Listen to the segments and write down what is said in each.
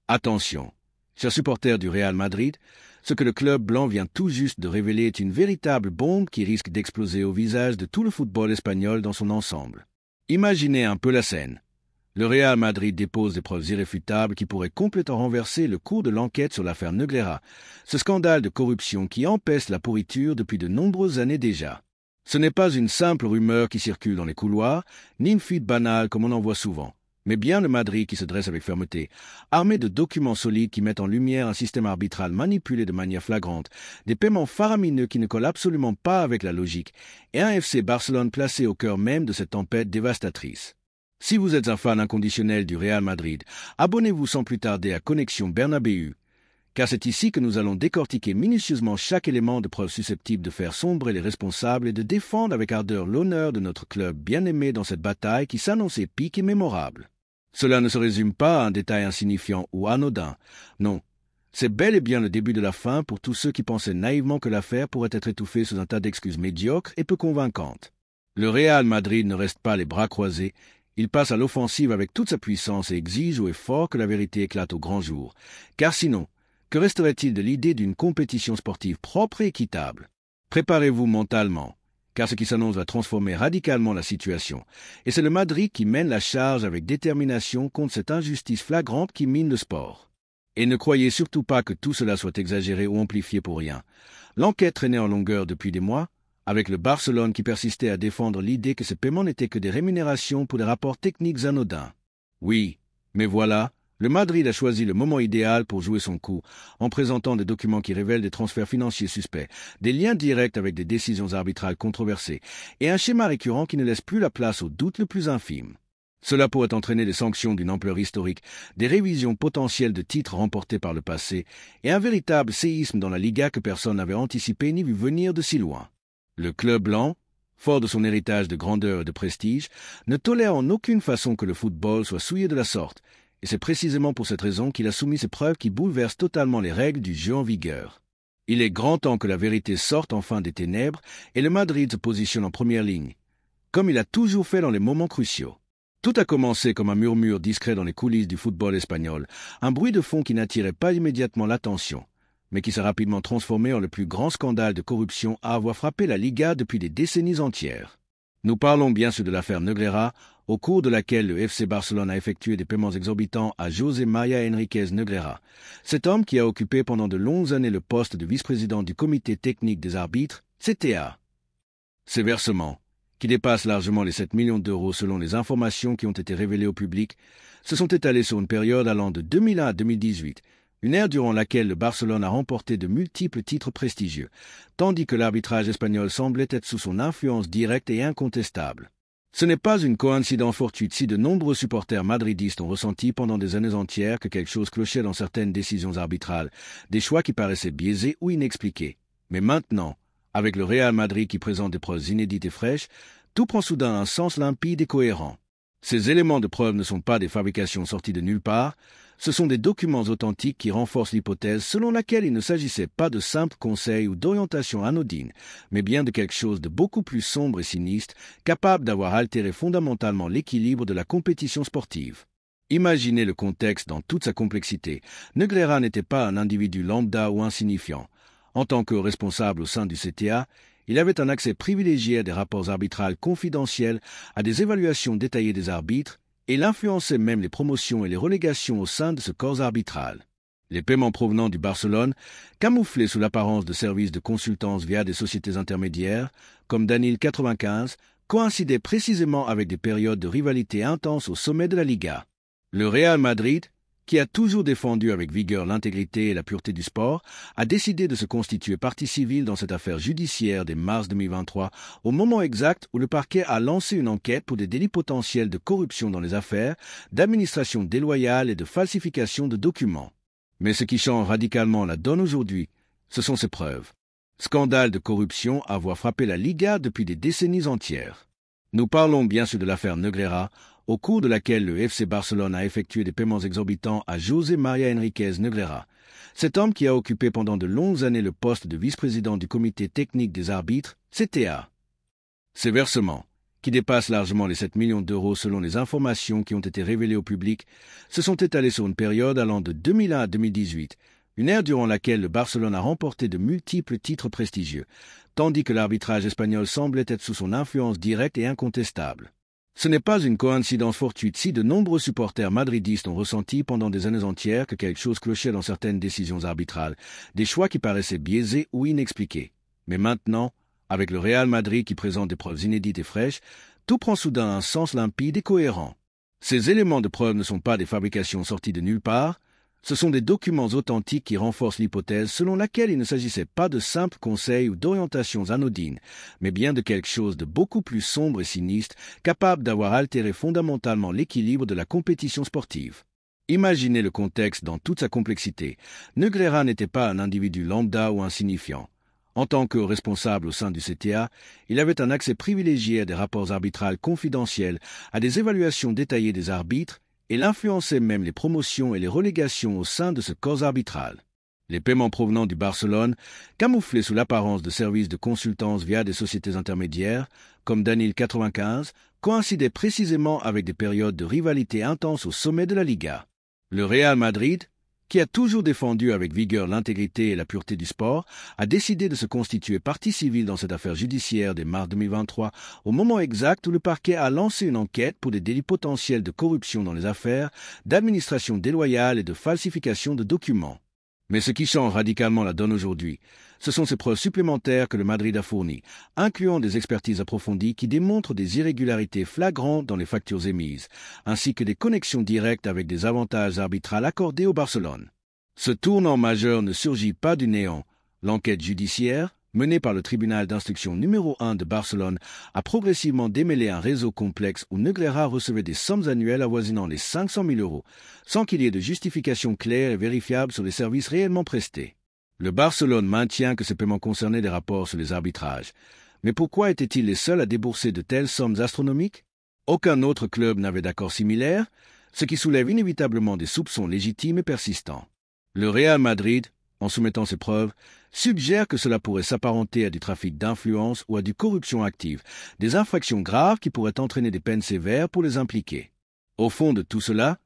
Attention, chers supporters du Real Madrid, ce que le club blanc vient tout juste de révéler est une véritable bombe qui risque d'exploser au visage de tout le football espagnol dans son ensemble. Imaginez un peu la scène. Le Real Madrid dépose des preuves irréfutables qui pourraient complètement renverser le cours de l'enquête sur l'affaire Negreira, ce scandale de corruption qui empêche la pourriture depuis de nombreuses années déjà. Ce n'est pas une simple rumeur qui circule dans les couloirs, ni une fuite banale comme on en voit souvent, mais bien le Madrid qui se dresse avec fermeté, armé de documents solides qui mettent en lumière un système arbitral manipulé de manière flagrante, des paiements faramineux qui ne collent absolument pas avec la logique, et un FC Barcelone placé au cœur même de cette tempête dévastatrice. Si vous êtes un fan inconditionnel du Real Madrid, abonnez-vous sans plus tarder à Connexion Bernabéu, car c'est ici que nous allons décortiquer minutieusement chaque élément de preuve susceptible de faire sombrer les responsables et de défendre avec ardeur l'honneur de notre club bien-aimé dans cette bataille qui s'annonce épique et mémorable. Cela ne se résume pas à un détail insignifiant ou anodin, non. C'est bel et bien le début de la fin pour tous ceux qui pensaient naïvement que l'affaire pourrait être étouffée sous un tas d'excuses médiocres et peu convaincantes. Le Real Madrid ne reste pas les bras croisés. Il passe à l'offensive avec toute sa puissance et exige haut et fort que la vérité éclate au grand jour. Car sinon, que resterait-il de l'idée d'une compétition sportive propre et équitable? Préparez-vous mentalement, car ce qui s'annonce va transformer radicalement la situation. Et c'est le Madrid qui mène la charge avec détermination contre cette injustice flagrante qui mine le sport. Et ne croyez surtout pas que tout cela soit exagéré ou amplifié pour rien. L'enquête traînait en longueur depuis des mois, avec le Barcelone qui persistait à défendre l'idée que ces paiements n'étaient que des rémunérations pour des rapports techniques anodins. Oui, mais voilà, le Madrid a choisi le moment idéal pour jouer son coup, en présentant des documents qui révèlent des transferts financiers suspects, des liens directs avec des décisions arbitrales controversées, et un schéma récurrent qui ne laisse plus la place au doute le plus infime. Cela pourrait entraîner des sanctions d'une ampleur historique, des révisions potentielles de titres remportés par le passé, et un véritable séisme dans la Liga que personne n'avait anticipé ni vu venir de si loin. Le club blanc, fort de son héritage de grandeur et de prestige, ne tolère en aucune façon que le football soit souillé de la sorte, et c'est précisément pour cette raison qu'il a soumis ces preuves qui bouleversent totalement les règles du jeu en vigueur. Il est grand temps que la vérité sorte enfin des ténèbres et le Madrid se positionne en première ligne, comme il a toujours fait dans les moments cruciaux. Tout a commencé comme un murmure discret dans les coulisses du football espagnol, un bruit de fond qui n'attirait pas immédiatement l'attention, mais qui s'est rapidement transformé en le plus grand scandale de corruption à avoir frappé la Liga depuis des décennies entières. Nous parlons bien sûr de l'affaire Negreira, au cours de laquelle le FC Barcelone a effectué des paiements exorbitants à José María Enríquez Negreira, cet homme qui a occupé pendant de longues années le poste de vice-président du comité technique des arbitres, CTA. Ces versements, qui dépassent largement les 7 millions d'euros selon les informations qui ont été révélées au public, se sont étalés sur une période allant de 2001 à 2018, une ère durant laquelle le Barcelone a remporté de multiples titres prestigieux, tandis que l'arbitrage espagnol semblait être sous son influence directe et incontestable. Ce n'est pas une coïncidence fortuite si de nombreux supporters madridistes ont ressenti pendant des années entières que quelque chose clochait dans certaines décisions arbitrales, des choix qui paraissaient biaisés ou inexpliqués. Mais maintenant, avec le Real Madrid qui présente des preuves inédites et fraîches, tout prend soudain un sens limpide et cohérent. Ces éléments de preuve ne sont pas des fabrications sorties de nulle part, ce sont des documents authentiques qui renforcent l'hypothèse selon laquelle il ne s'agissait pas de simples conseils ou d'orientations anodines, mais bien de quelque chose de beaucoup plus sombre et sinistre, capable d'avoir altéré fondamentalement l'équilibre de la compétition sportive. Imaginez le contexte dans toute sa complexité. Negreira n'était pas un individu lambda ou insignifiant. En tant que responsable au sein du CTA, il avait un accès privilégié à des rapports arbitrales confidentiels, à des évaluations détaillées des arbitres, et il influençait même les promotions et les relégations au sein de ce corps arbitral. Les paiements provenant du Barcelone, camouflés sous l'apparence de services de consultance via des sociétés intermédiaires, comme Danil 95, coïncidaient précisément avec des périodes de rivalité intense au sommet de la Liga. Le Real Madrid, qui a toujours défendu avec vigueur l'intégrité et la pureté du sport, a décidé de se constituer partie civile dans cette affaire judiciaire dès mars 2023, au moment exact où le parquet a lancé une enquête pour des délits potentiels de corruption dans les affaires, d'administration déloyale et de falsification de documents. Mais ce qui change radicalement la donne aujourd'hui, ce sont ces preuves. Scandale de corruption à avoir frappé la Liga depuis des décennies entières. Nous parlons bien sûr de l'affaire Negreira, au cours de laquelle le FC Barcelone a effectué des paiements exorbitants à José María Enríquez Negreira, cet homme qui a occupé pendant de longues années le poste de vice-président du comité technique des arbitres, CTA. Ces versements, qui dépassent largement les 7 millions d'euros selon les informations qui ont été révélées au public, se sont étalés sur une période allant de 2001 à 2018, une ère durant laquelle le Barcelone a remporté de multiples titres prestigieux, tandis que l'arbitrage espagnol semblait être sous son influence directe et incontestable. Ce n'est pas une coïncidence fortuite si de nombreux supporters madridistes ont ressenti pendant des années entières que quelque chose clochait dans certaines décisions arbitrales, des choix qui paraissaient biaisés ou inexpliqués. Mais maintenant, avec le Real Madrid qui présente des preuves inédites et fraîches, tout prend soudain un sens limpide et cohérent. Ces éléments de preuve ne sont pas des fabrications sorties de nulle part, ce sont des documents authentiques qui renforcent l'hypothèse selon laquelle il ne s'agissait pas de simples conseils ou d'orientations anodines, mais bien de quelque chose de beaucoup plus sombre et sinistre, capable d'avoir altéré fondamentalement l'équilibre de la compétition sportive. Imaginez le contexte dans toute sa complexité. Negreira n'était pas un individu lambda ou insignifiant. En tant que responsable au sein du CTA, il avait un accès privilégié à des rapports arbitraux confidentiels, à des évaluations détaillées des arbitres, et il influençait même les promotions et les relégations au sein de ce corps arbitral. Les paiements provenant du Barcelone, camouflés sous l'apparence de services de consultance via des sociétés intermédiaires, comme Danil 95, coïncidaient précisément avec des périodes de rivalité intense au sommet de la Liga. Le Real Madrid, qui a toujours défendu avec vigueur l'intégrité et la pureté du sport, a décidé de se constituer partie civile dans cette affaire judiciaire dès mars 2023, au moment exact où le parquet a lancé une enquête pour des délits potentiels de corruption dans les affaires, d'administration déloyale et de falsification de documents. Mais ce qui change radicalement la donne aujourd'hui, ce sont ces preuves supplémentaires que le Madrid a fournies, incluant des expertises approfondies qui démontrent des irrégularités flagrantes dans les factures émises, ainsi que des connexions directes avec des avantages arbitraux accordés au Barcelone. Ce tournant majeur ne surgit pas du néant. L'enquête judiciaire, menée par le tribunal d'instruction numéro 1 de Barcelone, a progressivement démêlé un réseau complexe où Negreira recevait des sommes annuelles avoisinant les 500 000 euros, sans qu'il y ait de justification claire et vérifiable sur les services réellement prestés. Le Barcelone maintient que ces paiements concernaient des rapports sur les arbitrages. Mais pourquoi étaient-ils les seuls à débourser de telles sommes astronomiques? Aucun autre club n'avait d'accord similaire, ce qui soulève inévitablement des soupçons légitimes et persistants. Le Real Madrid, en soumettant ses preuves, suggère que cela pourrait s'apparenter à du trafic d'influence ou à du corruption active, des infractions graves qui pourraient entraîner des peines sévères pour les impliqués. Au fond de tout cela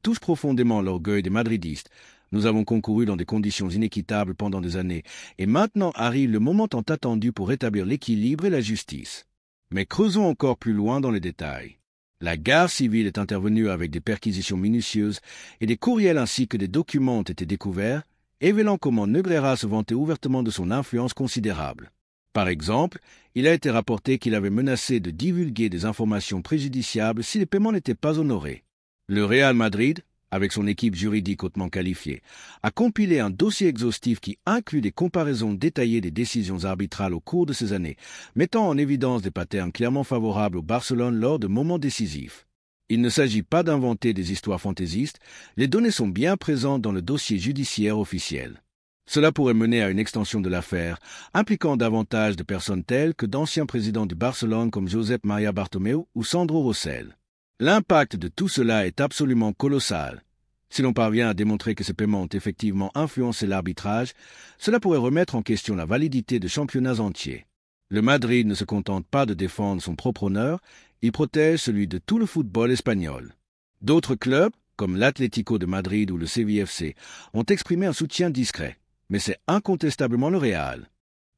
touche profondément l'orgueil des madridistes. Nous avons concouru dans des conditions inéquitables pendant des années, et maintenant arrive le moment tant attendu pour rétablir l'équilibre et la justice. Mais creusons encore plus loin dans les détails. La garde civile est intervenue avec des perquisitions minutieuses, et des courriels ainsi que des documents ont été découverts, révélant comment Negreira se vantait ouvertement de son influence considérable. Par exemple, il a été rapporté qu'il avait menacé de divulguer des informations préjudiciables si les paiements n'étaient pas honorés. Le Real Madrid, avec son équipe juridique hautement qualifiée, a compilé un dossier exhaustif qui inclut des comparaisons détaillées des décisions arbitrales au cours de ces années, mettant en évidence des patterns clairement favorables au Barcelone lors de moments décisifs. Il ne s'agit pas d'inventer des histoires fantaisistes, les données sont bien présentes dans le dossier judiciaire officiel. Cela pourrait mener à une extension de l'affaire, impliquant davantage de personnes telles que d'anciens présidents du Barcelone comme Josep Maria Bartomeu ou Sandro Rosell. L'impact de tout cela est absolument colossal. Si l'on parvient à démontrer que ces paiements ont effectivement influencé l'arbitrage, cela pourrait remettre en question la validité de championnats entiers. Le Madrid ne se contente pas de défendre son propre honneur, il protège celui de tout le football espagnol. D'autres clubs, comme l'Atlético de Madrid ou le CVFC, ont exprimé un soutien discret, mais c'est incontestablement le Real.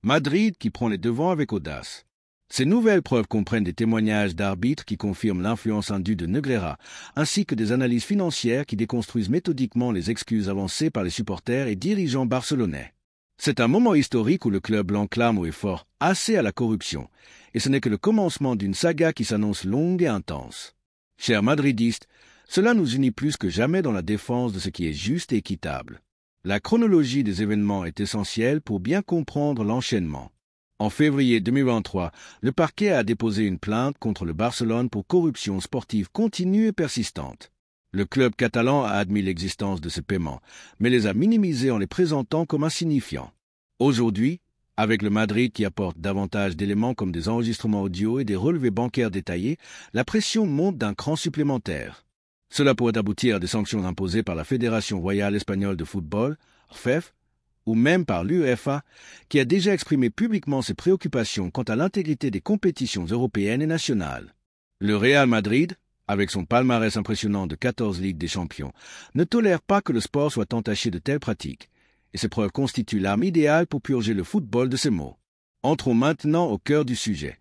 Madrid qui prend les devants avec audace. Ces nouvelles preuves comprennent des témoignages d'arbitres qui confirment l'influence indue de Negreira, ainsi que des analyses financières qui déconstruisent méthodiquement les excuses avancées par les supporters et dirigeants barcelonais. C'est un moment historique où le club blanc clame haut et fort assez à la corruption, et ce n'est que le commencement d'une saga qui s'annonce longue et intense. Chers madridistes, cela nous unit plus que jamais dans la défense de ce qui est juste et équitable. La chronologie des événements est essentielle pour bien comprendre l'enchaînement. En février 2023, le parquet a déposé une plainte contre le Barcelone pour corruption sportive continue et persistante. Le club catalan a admis l'existence de ces paiements, mais les a minimisés en les présentant comme insignifiants. Aujourd'hui, avec le Madrid qui apporte davantage d'éléments comme des enregistrements audio et des relevés bancaires détaillés, la pression monte d'un cran supplémentaire. Cela pourrait aboutir à des sanctions imposées par la Fédération royale espagnole de football, RFEF, ou même par l'UEFA, qui a déjà exprimé publiquement ses préoccupations quant à l'intégrité des compétitions européennes et nationales. Le Real Madrid, avec son palmarès impressionnant de 14 Ligues des Champions, ne tolère pas que le sport soit entaché de telles pratiques, et ces preuves constituent l'arme idéale pour purger le football de ces maux. Entrons maintenant au cœur du sujet.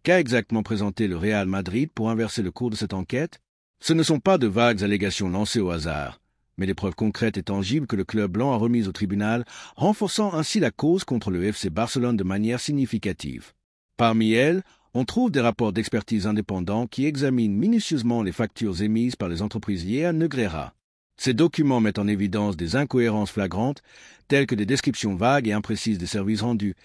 Qu'a exactement présenté le Real Madrid pour inverser le cours de cette enquête? Ce ne sont pas de vagues allégations lancées au hasard, mais des preuves concrètes et tangibles que le club blanc a remises au tribunal, renforçant ainsi la cause contre le FC Barcelone de manière significative. Parmi elles, on trouve des rapports d'expertise indépendants qui examinent minutieusement les factures émises par les entreprises liées à Negreira. Ces documents mettent en évidence des incohérences flagrantes, telles que des descriptions vagues et imprécises des services rendus,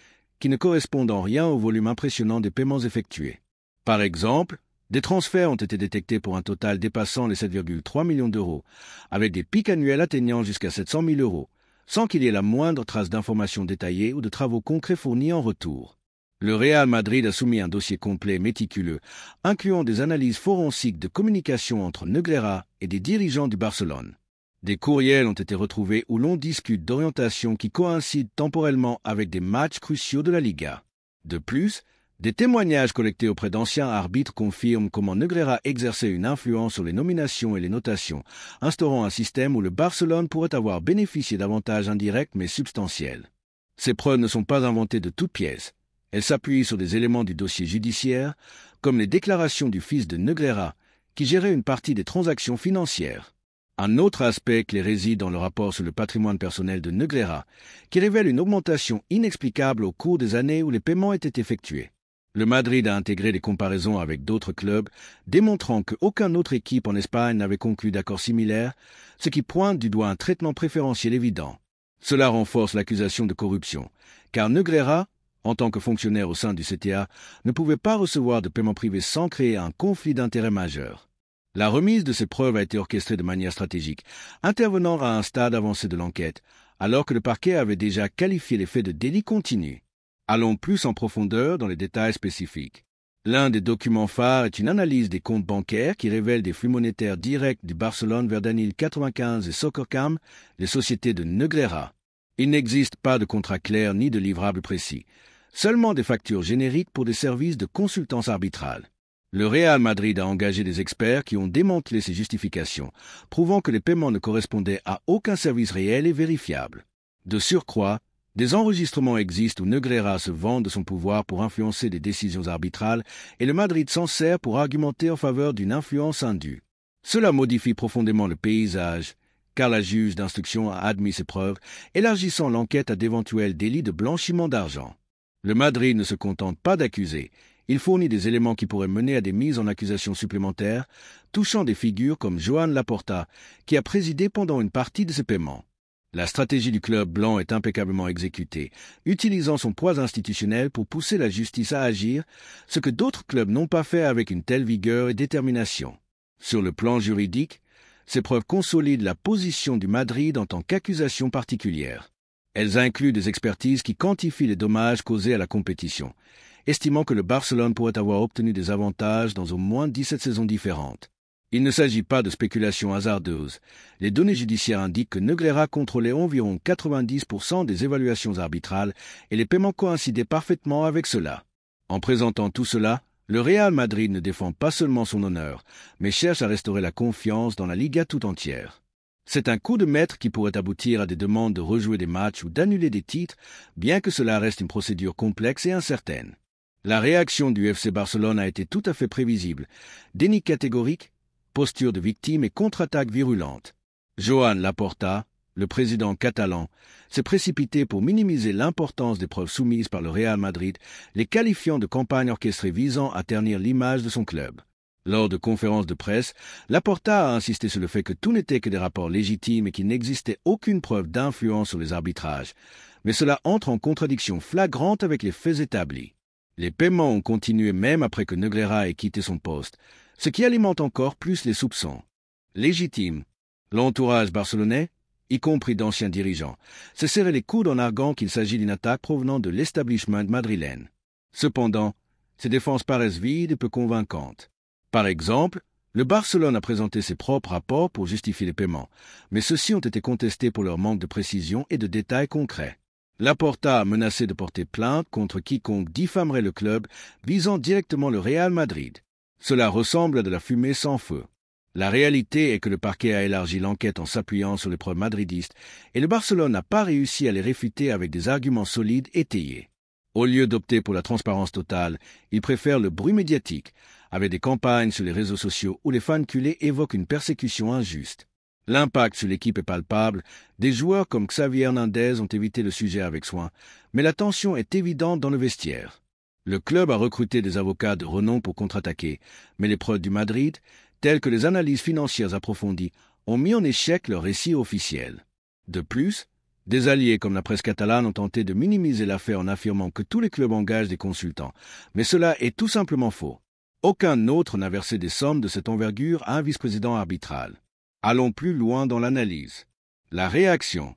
qui ne correspondent en rien au volume impressionnant des paiements effectués. Par exemple, des transferts ont été détectés pour un total dépassant les 7,3 millions d'euros, avec des pics annuels atteignant jusqu'à 700 000 euros, sans qu'il y ait la moindre trace d'informations détaillées ou de travaux concrets fournis en retour. Le Real Madrid a soumis un dossier complet et méticuleux, incluant des analyses forensiques de communication entre Negreira et des dirigeants du Barcelone. Des courriels ont été retrouvés où l'on discute d'orientations qui coïncident temporellement avec des matchs cruciaux de la Liga. De plus, des témoignages collectés auprès d'anciens arbitres confirment comment Negreira exerçait une influence sur les nominations et les notations, instaurant un système où le Barcelone pourrait avoir bénéficié d'avantages indirects mais substantiels. Ces preuves ne sont pas inventées de toutes pièces. Elles s'appuient sur des éléments du dossier judiciaire, comme les déclarations du fils de Negreira, qui gérait une partie des transactions financières. Un autre aspect clé réside dans le rapport sur le patrimoine personnel de Negreira, qui révèle une augmentation inexplicable au cours des années où les paiements étaient effectués. Le Madrid a intégré des comparaisons avec d'autres clubs, démontrant qu'aucune autre équipe en Espagne n'avait conclu d'accords similaires, ce qui pointe du doigt un traitement préférentiel évident. Cela renforce l'accusation de corruption, car Negreira, en tant que fonctionnaire au sein du CTA, ne pouvait pas recevoir de paiement privé sans créer un conflit d'intérêts majeur. La remise de ces preuves a été orchestrée de manière stratégique, intervenant à un stade avancé de l'enquête, alors que le parquet avait déjà qualifié les faits de délit continu. Allons plus en profondeur dans les détails spécifiques. L'un des documents phares est une analyse des comptes bancaires qui révèle des flux monétaires directs du Barcelone vers Danil 95 et Soccercam, les sociétés de Negreira. Il n'existe pas de contrat clair ni de livrable précis, seulement des factures génériques pour des services de consultance arbitrale. Le Real Madrid a engagé des experts qui ont démantelé ces justifications, prouvant que les paiements ne correspondaient à aucun service réel et vérifiable. De surcroît, des enregistrements existent où Negreira se vante de son pouvoir pour influencer des décisions arbitrales et le Madrid s'en sert pour argumenter en faveur d'une influence indue. Cela modifie profondément le paysage, car la juge d'instruction a admis ces preuves, élargissant l'enquête à d'éventuels délits de blanchiment d'argent. Le Madrid ne se contente pas d'accuser, il fournit des éléments qui pourraient mener à des mises en accusation supplémentaires, touchant des figures comme Joan Laporta, qui a présidé pendant une partie de ces paiements. La stratégie du club blanc est impeccablement exécutée, utilisant son poids institutionnel pour pousser la justice à agir, ce que d'autres clubs n'ont pas fait avec une telle vigueur et détermination. Sur le plan juridique, ces preuves consolident la position du Madrid en tant qu'accusation particulière. Elles incluent des expertises qui quantifient les dommages causés à la compétition, estimant que le Barcelone pourrait avoir obtenu des avantages dans au moins 17 saisons différentes. Il ne s'agit pas de spéculations hasardeuses. Les données judiciaires indiquent que Negreira contrôlait environ 90% des évaluations arbitrales et les paiements coïncidaient parfaitement avec cela. En présentant tout cela, le Real Madrid ne défend pas seulement son honneur, mais cherche à restaurer la confiance dans la Liga tout entière. C'est un coup de maître qui pourrait aboutir à des demandes de rejouer des matchs ou d'annuler des titres, bien que cela reste une procédure complexe et incertaine. La réaction du FC Barcelone a été tout à fait prévisible. Déni catégorique, posture de victime et contre-attaque virulente. Joan Laporta, le président catalan, s'est précipité pour minimiser l'importance des preuves soumises par le Real Madrid, les qualifiant de campagne orchestrée visant à ternir l'image de son club. Lors de conférences de presse, Laporta a insisté sur le fait que tout n'était que des rapports légitimes et qu'il n'existait aucune preuve d'influence sur les arbitrages, mais cela entre en contradiction flagrante avec les faits établis. Les paiements ont continué même après que Negreira ait quitté son poste, ce qui alimente encore plus les soupçons. Légitime, l'entourage barcelonais, y compris d'anciens dirigeants, s'est serré les coudes en arguant qu'il s'agit d'une attaque provenant de l'establishment madrilène. Cependant, ces défenses paraissent vides et peu convaincantes. Par exemple, le Barcelone a présenté ses propres rapports pour justifier les paiements, mais ceux-ci ont été contestés pour leur manque de précision et de détails concrets. Laporta a menacé de porter plainte contre quiconque diffamerait le club, visant directement le Real Madrid. Cela ressemble à de la fumée sans feu. La réalité est que le parquet a élargi l'enquête en s'appuyant sur les preuves madridistes et le Barcelone n'a pas réussi à les réfuter avec des arguments solides étayés. Au lieu d'opter pour la transparence totale, il préfère le bruit médiatique, avec des campagnes sur les réseaux sociaux où les fans culés évoquent une persécution injuste. L'impact sur l'équipe est palpable, des joueurs comme Xavi Hernandez ont évité le sujet avec soin, mais la tension est évidente dans le vestiaire. Le club a recruté des avocats de renom pour contre-attaquer, mais les preuves du Madrid, telles que les analyses financières approfondies, ont mis en échec leur récit officiel. De plus, des alliés comme la presse catalane ont tenté de minimiser l'affaire en affirmant que tous les clubs engagent des consultants, mais cela est tout simplement faux. Aucun autre n'a versé des sommes de cette envergure à un vice-président arbitral. Allons plus loin dans l'analyse. La réaction.